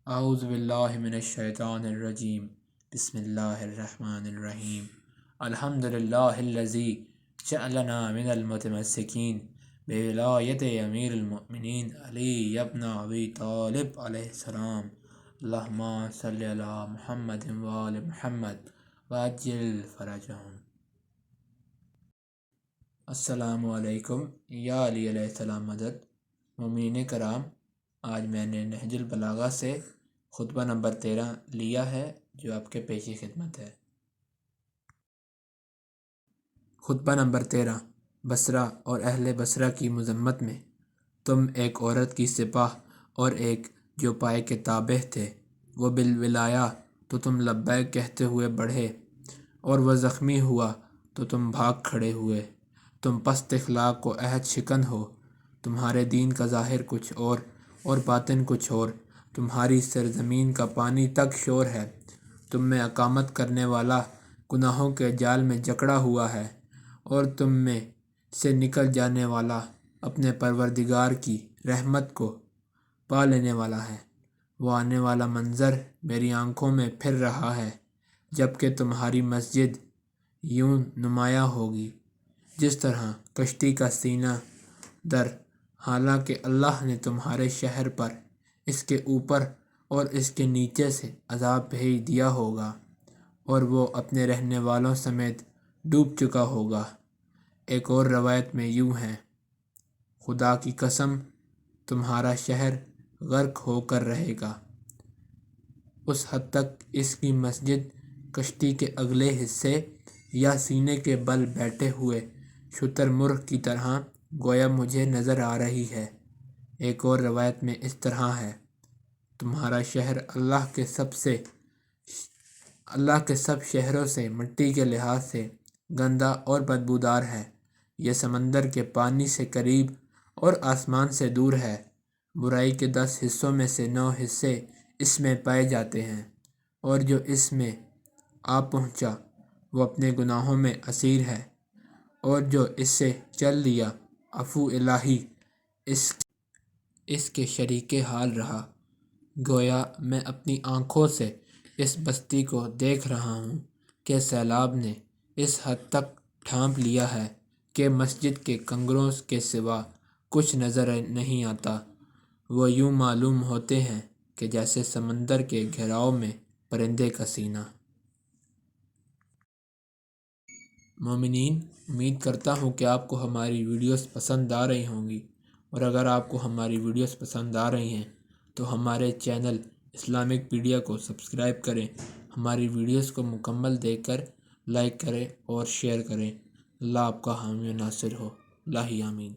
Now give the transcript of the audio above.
اعوذ باللہ من الشیطان الرجیم بسم اللہ الرحمن الرحیم الحمد للہ الذی جعلنا من المتمسکین بولایت امیر المؤمنین علی ابن ابی طالب علیہ السلام اللہم صلی علی محمد وآل محمد وعجل فرجہم۔ السلام علیکم یا علی علیہ السلام مدد۔ مومنین کرام، آج میں نے نہج البلاغہ سے خطبہ نمبر 13 لیا ہے جو آپ کے پیش خدمت ہے۔ خطبہ نمبر 13 بصرہ اور اہل بصرہ کی مذمت میں۔ تم ایک عورت کی سپاہ اور ایک جو پائے کے تابع تھے، وہ بالولایا تو تم لبیک کہتے ہوئے بڑھے، اور وہ زخمی ہوا تو تم بھاگ کھڑے ہوئے۔ تم پست اخلاق و عہد شکن ہو، تمہارے دین کا ظاہر کچھ اور باطن کچھ اور۔ تمہاری سرزمین کا پانی تک شور ہے، تم میں اقامت کرنے والا گناہوں کے جال میں جکڑا ہوا ہے، اور تم میں سے نکل جانے والا اپنے پروردگار کی رحمت کو پا لینے والا ہے۔ وہ آنے والا منظر میری آنکھوں میں پھر رہا ہے، جبکہ تمہاری مسجد یوں نمایاں ہوگی جس طرح کشتی کا سینہ در، حالانکہ اللہ نے تمہارے شہر پر اس کے اوپر اور اس کے نیچے سے عذاب بھیج دیا ہوگا، اور وہ اپنے رہنے والوں سمیت ڈوب چکا ہوگا۔ ایک اور روایت میں یوں ہے، خدا کی قسم تمہارا شہر غرق ہو کر رہے گا، اس حد تک اس کی مسجد کشتی کے اگلے حصے یا سینے کے بل بیٹھے ہوئے شتر مرغ کی طرح گویا مجھے نظر آ رہی ہے۔ ایک اور روایت میں اس طرح ہے، تمہارا شہر اللہ کے سب شہروں سے مٹی کے لحاظ سے گندا اور بدبودار ہے۔ یہ سمندر کے پانی سے قریب اور آسمان سے دور ہے۔ برائی کے 10 حصوں میں سے 9 حصے اس میں پائے جاتے ہیں، اور جو اس میں آ پہنچا وہ اپنے گناہوں میں اسیر ہے، اور جو اس سے چل دیا عفو الہی اس کے شریک حال رہا۔ گویا میں اپنی آنکھوں سے اس بستی کو دیکھ رہا ہوں کہ سیلاب نے اس حد تک ڈھانپ لیا ہے کہ مسجد کے کنگروں کے سوا کچھ نظر نہیں آتا۔ وہ یوں معلوم ہوتے ہیں کہ جیسے سمندر کے گھیراؤ میں پرندے کا سینہ۔ مومنین، امید کرتا ہوں کہ آپ کو ہماری ویڈیوز پسند آ رہی ہوں گی، اور اگر آپ کو ہماری ویڈیوز پسند آ رہی ہیں تو ہمارے چینل اسلامک پیڈیا کو سبسکرائب کریں، ہماری ویڈیوز کو مکمل دیکھ کر لائک کریں اور شیئر کریں۔ اللہ آپ کا حامی و ناصر ہو۔ اللہ آمین۔